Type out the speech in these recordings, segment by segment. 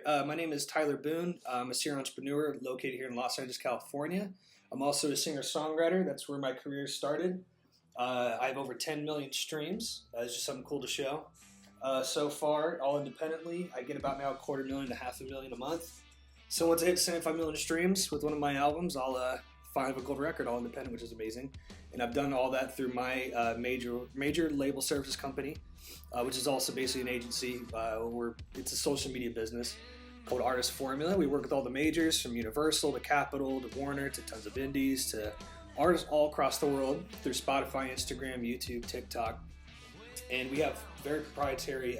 My name is Tyler Boone. I'm a serial entrepreneur located here in Los Angeles, California. I'm also a singer-songwriter. That's where my career started. I have over 10 million streams. It's just something cool to show. So far, all independently, I get about now $250,000 to $500,000 a month. So once I hit 75 million streams with one of my albums, I'll finally have a gold record, all independent, which is amazing. And I've done all that through my major label services company, which is also basically an agency. It's a social media business called Artist Formula. We work with all the majors, from Universal to Capitol to Warner to tons of indies to artists all across the world through Spotify, Instagram, YouTube, TikTok. And we have very proprietary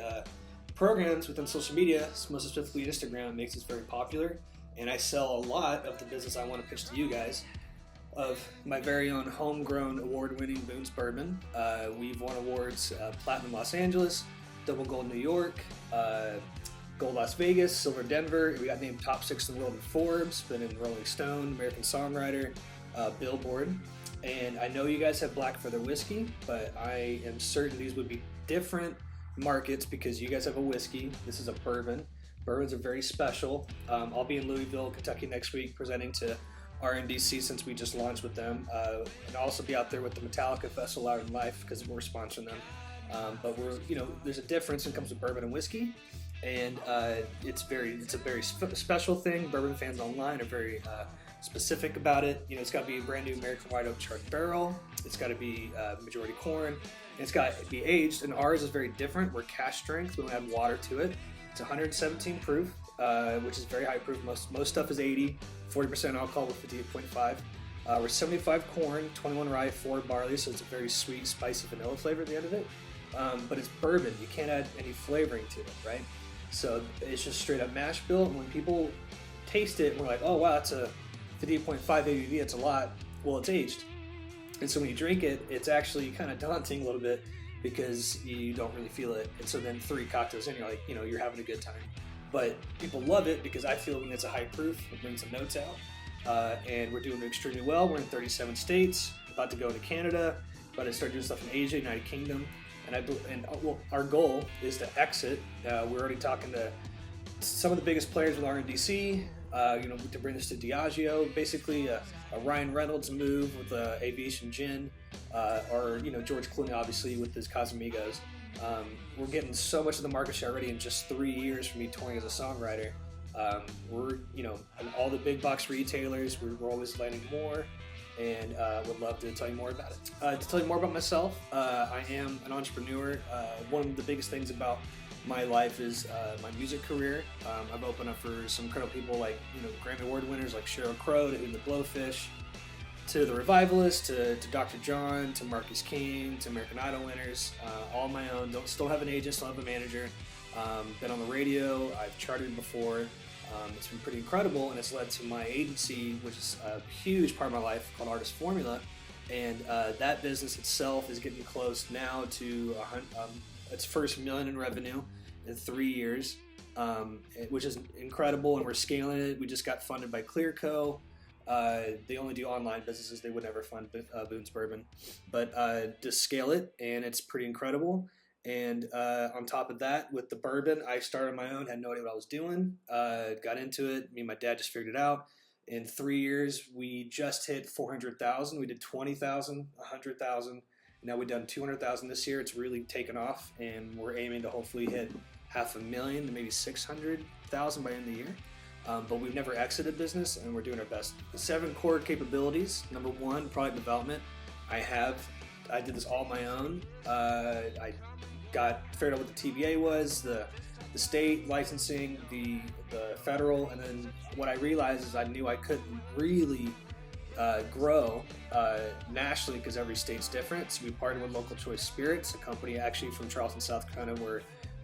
programs within social media, most specifically Instagram, makes us very popular. And I sell a lot of the business I want to pitch to you guys of my very own homegrown award-winning Boone's Bourbon. We've won awards, Platinum Los Angeles, Double Gold New York, Gold Las Vegas, Silver Denver. We got named top 6 in the world in Forbes, been in Rolling Stone, American Songwriter, Billboard. And I know you guys have Black Feather whiskey, but I am certain these would be different markets because you guys have a whiskey. This is a bourbon. Bourbons are very special. I'll be in Louisville, Kentucky next week presenting to RNDC since we just launched with them. And I'll also be out there with the Metallica Festival Louder Than Life because we're sponsoring them. But there's a difference when it comes to bourbon and whiskey. And it's a very special thing. Bourbon fans online are very specific about it. It's got to be a brand new American White Oak Charred barrel. It's got to be majority corn. And it's got to be aged. And ours is very different. We're cask strength. We don't add water to it. It's 117 proof, which is very high proof. Most stuff is 80, 40% alcohol with 58.5. We're 75 corn, 21 rye, 4 barley, so it's a very sweet, spicy vanilla flavor at the end of it. But it's bourbon. You can't add any flavoring to it, right? So it's just straight up mash bill. And when people taste it, we're like, oh wow, that's a 58.5 ABV. It's a lot. Well, it's aged, and so when you drink it, it's actually kind of daunting a little bit because you don't really feel it. And so then 3 cocktails in, you're like, you're having a good time. But people love it because I feel when it's a high proof, it brings some notes out. And we're doing extremely well. We're in 37 states, about to go to Canada, about to start doing stuff in Asia, United Kingdom. And our goal is to exit. We're already talking to some of the biggest players with RNDC, to bring this to Diageo, basically a Ryan Reynolds move with Aviation Gin, or George Clooney obviously with his Casamigos. We're getting so much of the market share already in just 3 years from me touring as a songwriter. We're all the big box retailers. We're always landing more, and would love to tell you more about it. To tell you more about myself, I am an entrepreneur. One of the biggest things about my life is my music career. I've opened up for some incredible people like Grammy Award winners like Sheryl Crow, to the Blowfish, to the Revivalists, to Dr. John, to Marcus King, to American Idol winners. All on my own. Still have an agent, still have a manager. Been on the radio. I've charted before. It's been pretty incredible, and it's led to my agency, which is a huge part of my life, called Artist Formula. And that business itself is getting close now to its first $1 million in revenue in 3 years, which is incredible, and we're scaling it. We just got funded by Clearco. They only do online businesses. They would never fund Boone's Bourbon. But to scale it, and it's pretty incredible. And on top of that, with the bourbon, I started on my own, had no idea what I was doing, got into it. Me and my dad just figured it out. In 3 years, we just hit 400,000. We did 20,000, 100,000. Now we've done 200,000 this year. It's really taken off, and we're aiming to hopefully hit 500,000 to maybe 600,000 by the end of the year. But we've never exited business, and we're doing our best. 7 core capabilities. Number 1, product development. I did this all on my own. I figured out what the TBA was, the state licensing, the federal, and then what I realized is I knew I couldn't really grow nationally because every state's different. So we partnered with Local Choice Spirits, a company actually from Charleston, South Carolina, where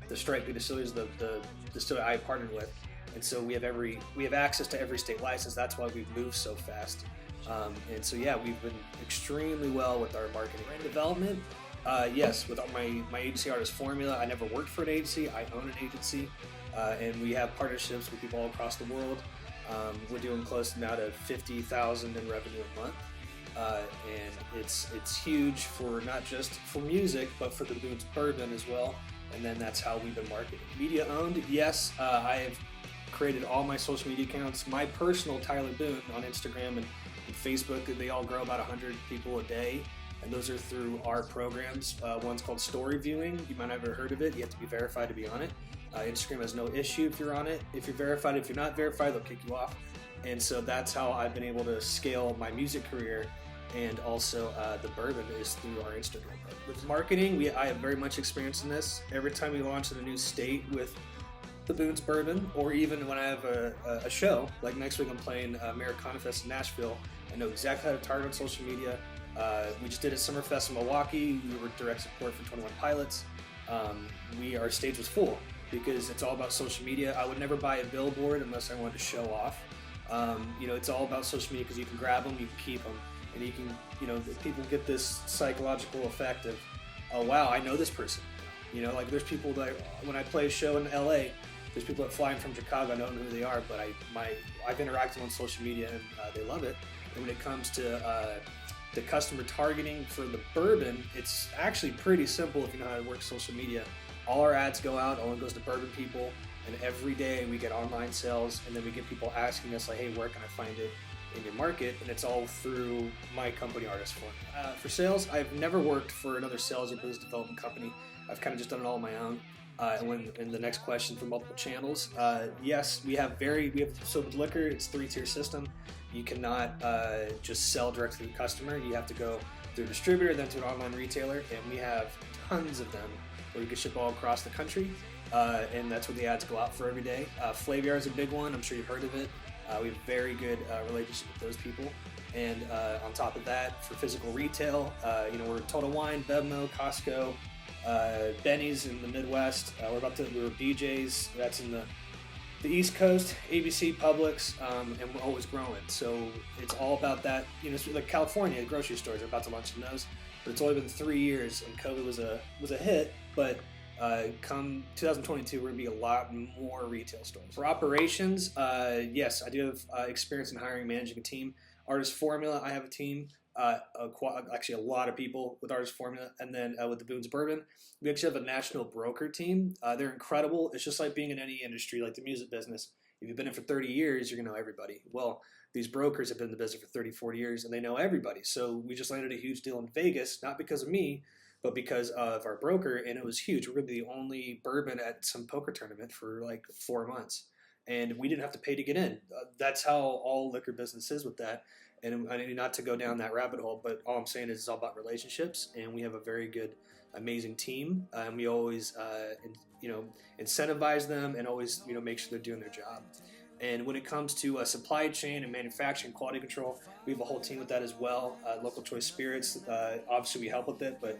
the Strike Distillery is the distillery I partnered with. And so we have access to every state license. That's why we've moved so fast. And so yeah, we've been extremely well with our marketing and development. Yes, with my agency Artist Formula, I never worked for an agency. I own an agency, and we have partnerships with people all across the world. We're doing close now to 50,000 in revenue a month, and it's huge for not just for music, but for the Boone's Bourbon as well. And then that's how we've been marketing. Media owned, yes. I have created all my social media accounts. My personal Tyler Boone on Instagram and Facebook, they all grow about 100 people a day, and those are through our programs. One's called Story Viewing. You might not have ever heard of it. You have to be verified to be on it. Instagram has no issue if you're on it. If you're verified, if you're not verified, they'll kick you off. And so that's how I've been able to scale my music career, and also the bourbon is through our Instagram. With marketing, I have very much experience in this. Every time we launch in a new state with the Boone's Bourbon, or even when I have a show, like next week I'm playing Americana Fest in Nashville, I know exactly how to target on social media. We just did a Summerfest in Milwaukee. We were direct support for 21 Pilots. Our stage was full because it's all about social media. I would never buy a billboard unless I wanted to show off. It's all about social media because you can grab them, you can keep them, and you can, people get this psychological effect of, oh wow, I know this person. Like there's people that when I play a show in LA, there's people that fly in from Chicago. I don't know who they are, but I've interacted on social media and they love it. And when it comes to the customer targeting for the bourbon, it's actually pretty simple if you know how to work social media. All our ads go out, all it goes to bourbon people, and every day we get online sales, and then we get people asking us like, hey, where can I find it in your market? And it's all through my company, Artist Form. For sales, I've never worked for another sales or business development company. I've kind of just done it all on my own. And the next question for multiple channels, yes, so with liquor, it's 3-tier system. You cannot just sell directly to the customer. You have to go through a distributor, then to an online retailer, and we have tons of them where you can ship all across the country, and that's what the ads go out for every day. Flaviar is a big one. I'm sure you've heard of it. We have very good relationship with those people. And on top of that, for physical retail, we're Total Wine, Bevmo, Costco, Benny's in the Midwest. We're BJ's. That's in the East Coast, ABC, Publix, and we're always growing. So it's all about that. It's like California, the grocery stores are about to launch in those, but it's only been 3 years, and COVID was a hit. But come 2022, we're gonna be a lot more retail stores. For operations, yes, I do have experience in hiring, managing a team. Artist Formula, I have a team. Actually, a lot of people with Artist Formula, and then with the Boone's Bourbon, we actually have a national broker team. They're incredible. It's just like being in any industry, like the music business. If you've been in for 30 years, you're gonna know everybody. Well, these brokers have been in the business for 30, 40 years, and they know everybody. So we just landed a huge deal in Vegas, not because of me, but because of our broker, and it was huge. We're gonna be the only bourbon at some poker tournament for like 4 months, and we didn't have to pay to get in. That's how all liquor business is with that. And I need not to go down that rabbit hole, but all I'm saying is it's all about relationships, and we have a very good, amazing team, and we always, incentivize them and always, make sure they're doing their job. And when it comes to supply chain and manufacturing, quality control, we have a whole team with that as well. Local Choice Spirits, obviously we help with it, but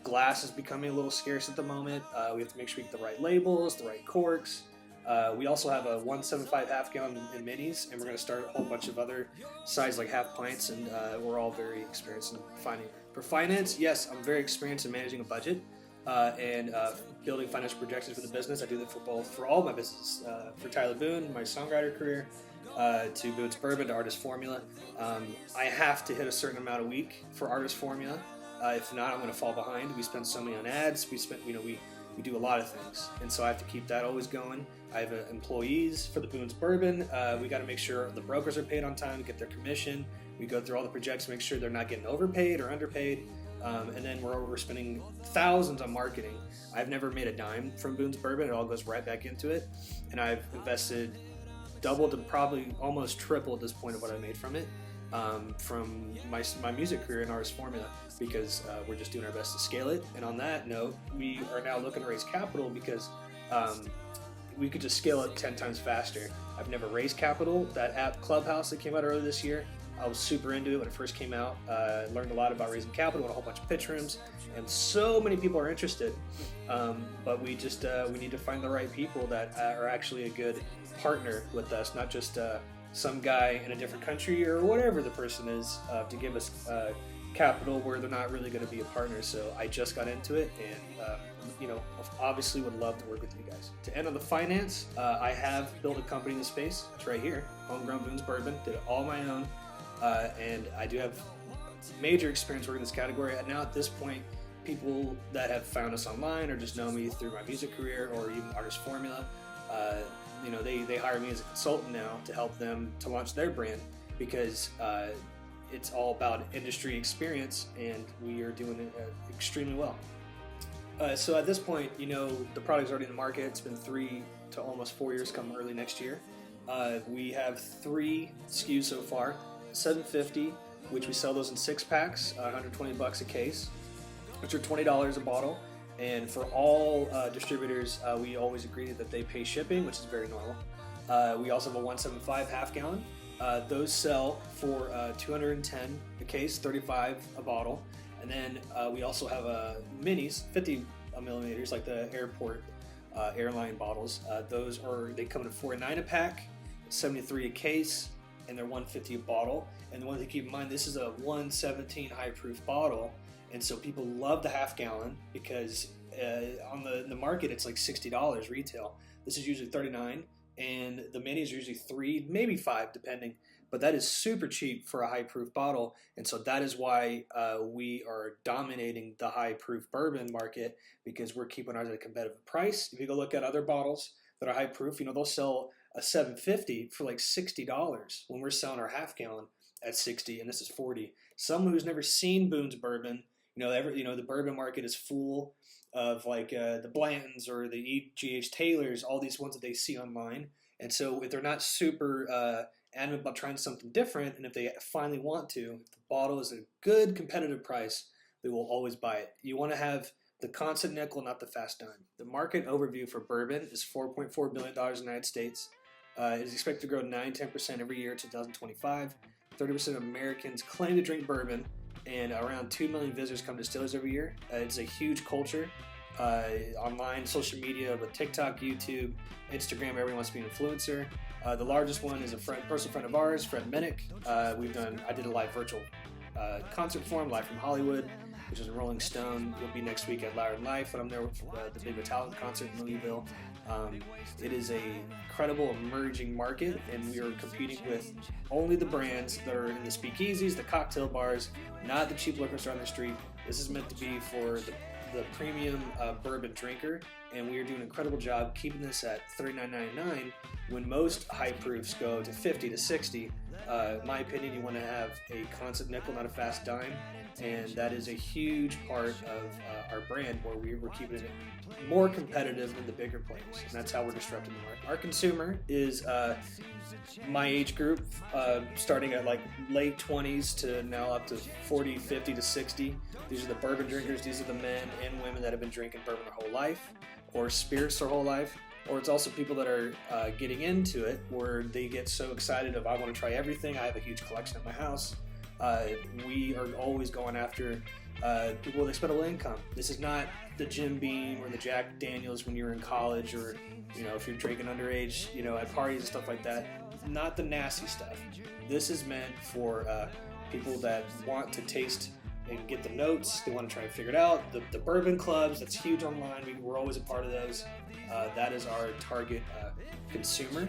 glass is becoming a little scarce at the moment. We have to make sure we get the right labels, the right corks. We also have a 175 half gallon in minis, and we're going to start a whole bunch of other size like half pints, and we're all very experienced in finding. For finance, yes, I'm very experienced in managing a budget and building financial projections for the business. I do that for all my business, for Tyler Boone, my songwriter career, to Boone's Bourbon, to Artist Formula. I have to hit a certain amount a week for Artist Formula. If not, I'm going to fall behind. We spend so many on ads. We do a lot of things, and so I have to keep that always going. I have employees for the Boone's Bourbon. We got to make sure the brokers are paid on time, get their commission. We go through all the projects, make sure they're not getting overpaid or underpaid, and then we're spending thousands on marketing. I've never made a dime from Boone's Bourbon. It all goes right back into it, and I've invested double to probably almost triple at this point of what I made from it, from my music career in Artist Formula, because we're just doing our best to scale it. And on that note, we are now looking to raise capital because we could just scale it 10 times faster. I've never raised capital. That app Clubhouse that came out earlier this year, I was super into it when it first came out. Learned a lot about raising capital and a whole bunch of pitch rooms, and so many people are interested. But we need to find the right people that are actually a good partner with us, not just some guy in a different country or whatever the person is, to give us capital where they're not really going to be a partner. So I just got into it, and obviously would love to work with you guys. To end on the finance, I have built a company in the space. It's right here, Homegrown Boone's Bourbon. Did it all on my own, and I do have major experience working in this category. And now at this point, people that have found us online or just know me through my music career or even Artist Formula, they hire me as a consultant now to help them to launch their brand because it's all about industry experience, and we are doing it extremely well. So at this point, the product's already in the market. It's been 3 to almost 4 years, come early next year. We have 3 SKUs so far. $7.50, which we sell those in 6-packs, $120 a case, which are $20 a bottle. And for all distributors, we always agree that they pay shipping, which is very normal. We also have a 175 half gallon. Those sell for $210 a case, $35 a bottle. And then we also have minis, 50 millimeters, like the airport airline bottles. They come in $4.9 a pack, $73 a case, and they're $150 a bottle. And the one thing to keep in mind, this is a 117 high proof bottle, and so people love the half gallon because on the market it's like $60 retail. This is usually $39, and the minis are usually $3, maybe $5 depending. But that is super cheap for a high proof bottle, and so that is why we are dominating the high proof bourbon market, because we're keeping ours at a competitive price. If you go look at other bottles that are high proof, they'll sell a $7.50 for like $60 when we're selling our half gallon at $60, and this is $40. Someone who's never seen Boone's bourbon, the bourbon market is full of like the Blantons or the E.G.H. Taylors, all these ones that they see online, and so if they're not super adamant about trying something different, and if they finally want to, if the bottle is a good competitive price, they will always buy it. You want to have the constant nickel, not the fast dime. The market overview for bourbon is $4.4 billion in the United States. It is expected to grow 9-10% every year in 2025. 30% of Americans claim to drink bourbon, and around 2 million visitors come to distilleries every year. It's a huge culture. Online, social media, with TikTok, YouTube, Instagram, everyone wants to be an influencer. The largest one is a personal friend of ours, Fred Minnick. I did a live virtual concert for him, live from Hollywood, which is a Rolling Stone. We'll be next week at Louder Life when I'm there with the big Metallica concert in Louisville. It is a incredible emerging market, and we are competing with only the brands that are in the speakeasies, the cocktail bars, not the cheap liquor store on the street. This is meant to be for the premium bourbon drinker, and we are doing an incredible job keeping this at $39.99 when most high proofs go to $50 to $60. In my opinion, you want to have a constant nickel, not a fast dime, and that is a huge part of our brand, where we're keeping it more competitive than the bigger players, and that's how we're disrupting the market. Our consumer is my age group, starting at like late 20s to now up to 40, 50 to 60. These are the bourbon drinkers. These are the men and women that have been drinking bourbon their whole life, or spirits their whole life. Or it's also people that are getting into it, where they get so excited of, I want to try everything. I have a huge collection at my house. We are always going after people with expendable income. This is not the Jim Beam or the Jack Daniels when you're in college, or if you're drinking underage, at parties and stuff like that. Not the nasty stuff. This is meant for people that want to taste and get the notes. They want to try and figure it out. The bourbon clubs, that's huge online. We're always a part of those. That is our target consumer,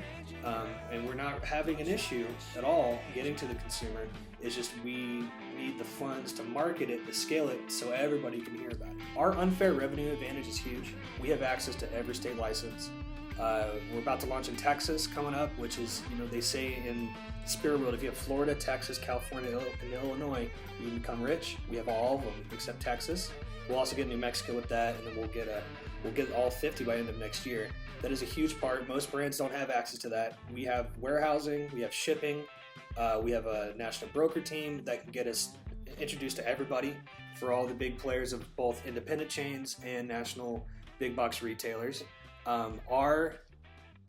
and we're not having an issue at all getting to the consumer. It's just we need the funds to market it, to scale it, so everybody can hear about it. Our unfair revenue advantage is huge. We have access to every state license. We're about to launch in Texas coming up, which is, they say in the spirit world, if you have Florida, Texas, California, and Illinois, you can become rich. We have all of them except Texas. We'll also get New Mexico with that, and then we'll get all 50 by the end of next year. That is a huge part. Most brands don't have access to that. We have warehousing, we have shipping, we have a national broker team that can get us introduced to everybody, for all the big players of both independent chains and national big box retailers. Our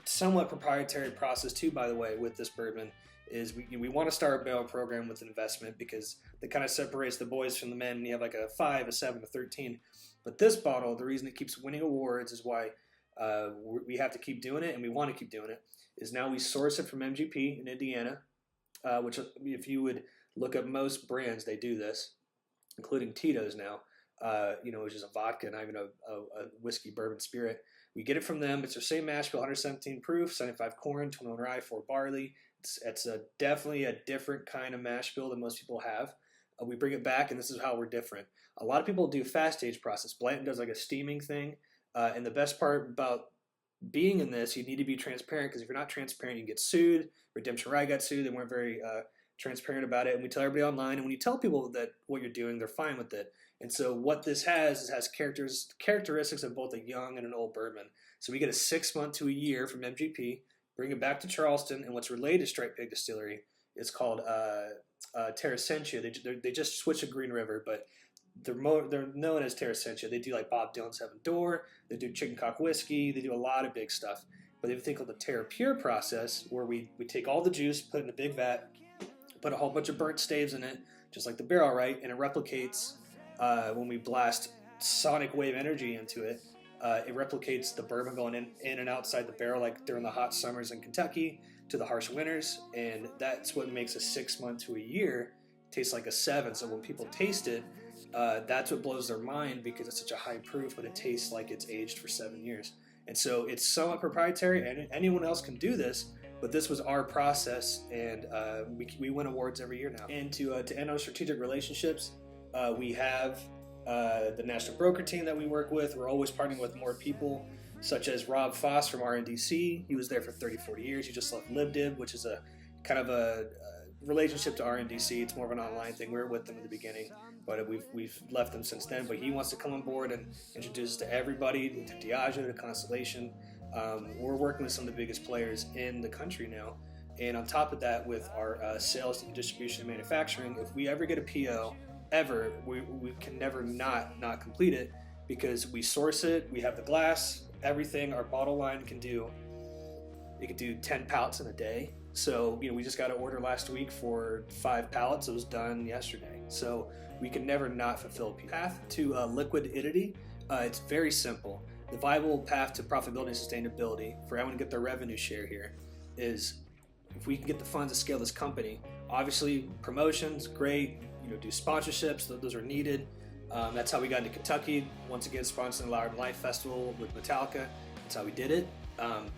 somewhat proprietary process too, by the way, with this bourbon is we want to start a barrel program with investment, because that kind of separates the boys from the men, and you have like a 5, a 7, a 13. But this bottle, the reason it keeps winning awards is why we have to keep doing it, and we want to keep doing it, is now we source it from MGP in Indiana, which if you would look up most brands, they do this, including Tito's now, which is a vodka, not even a whiskey bourbon spirit. We get it from them. It's their same mash bill, 117 proof, 75 corn, 21 rye, 4 barley. It's definitely a different kind of mash bill than most people have. We bring it back, and this is how we're different. A lot of people do fast age process. Blanton does like a steaming thing, and the best part about being in this, you need to be transparent, because if you're not transparent, you get sued. Redemption Ride got sued. They weren't very transparent about it. And we tell everybody online, and when you tell people that what you're doing, they're fine with it. And so what this has is characteristics of both a young and an old bourbon. So we get a 6 month to a year from MGP, bring it back to Charleston, and what's related to Striped Pig Distillery is called Terrasentia. They just switched to Green River, but they're known as Terrasentia. They do like Bob Dylan's Heaven Door. They do chicken cock whiskey. They do a lot of big stuff. But they have a thing called the Terra Pure process, where we take all the juice, put it in a big vat, put a whole bunch of burnt staves in it, just like the barrel, right? And it replicates, when we blast sonic wave energy into it, it replicates the bourbon going in and outside the barrel, like during the hot summers in Kentucky to the harsh winters. And that's what makes a 6 month to a year taste like a 7. So when people taste it, that's what blows their mind, because it's such a high proof, but it tastes like it's aged for 7 years. And so it's somewhat proprietary, and anyone else can do this, but this was our process, and we win awards every year now. And to end on strategic relationships, we have the national broker team that we work with. We're always partnering with more people, such as Rob Foss from RNDC. He was there for 30-40 years. He just left LibDib, which is a kind of a relationship to RNDC. It's more of an online thing. We were with them in the beginning, but we've left them since then. But he wants to come on board and introduce us to everybody, to Diageo, to Constellation. We're working with some of the biggest players in the country now. And on top of that, with our sales and distribution and manufacturing, if we ever get a PO, ever, we can never not complete it, because we source it, we have the glass, everything. Our bottle line can do 10 pallets in a day. So, we just got an order last week for 5 pallets. It was done yesterday. So we can never not fulfill a path to liquidity. It's very simple. The viable path to profitability and sustainability for everyone to get their revenue share here is, if we can get the funds to scale this company, obviously promotions, great, do sponsorships, those are needed. That's how we got into Kentucky. Once again, sponsoring the Loud Life Festival with Metallica. That's how we did it.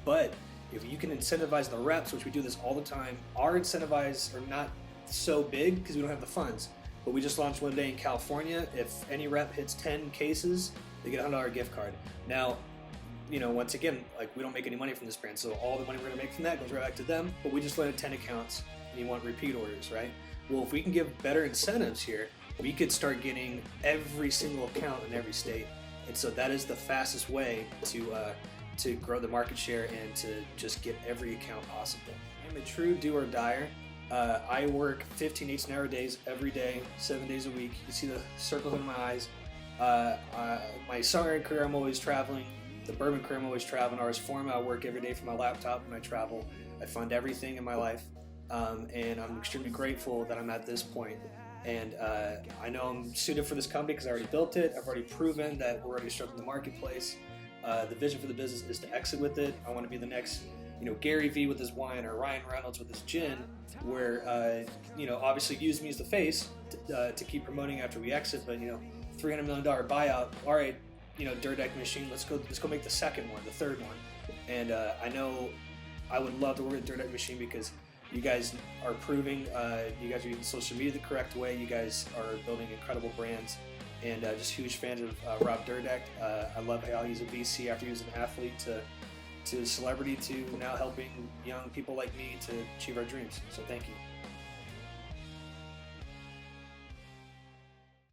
But if you can incentivize the reps, which we do this all the time, our incentivize are not so big because we don't have the funds. But we just launched one day in California. If any rep hits 10 cases, they get a $100 gift card. Now, once again, like, we don't make any money from this brand, so all the money we're gonna make from that goes right back to them. But we just landed 10 accounts, and you want repeat orders, right? Well, if we can give better incentives here, we could start getting every single account in every state. And so that is the fastest way to grow the market share and to just get every account possible. I'm a true do or dyer. I work 15 18-hour days every day, 7 days a week. You see the circles in my eyes. My songwriting career, I'm always traveling. The bourbon career, I'm always traveling. Ours form, I work every day from my laptop when I travel. I fund everything in my life. And I'm extremely grateful that I'm at this point. And I know I'm suited for this company because I already built it. I've already proven that we're already disrupting the marketplace. The vision for the business is to exit with it. I want to be the next, Gary Vee with his wine, or Ryan Reynolds with his gin, where, obviously use me as the face to keep promoting after we exit. But, $300 million buyout. All right, Dyrdek Machine. Let's go make the second one, the third one. And I know I would love to work with Dyrdek Machine, because you guys are proving, you guys are using social media the correct way. You guys are building incredible brands, and just huge fans of Rob Dyrdek. I love how he's a VC after he was an athlete to celebrity to now helping young people like me to achieve our dreams. So thank you.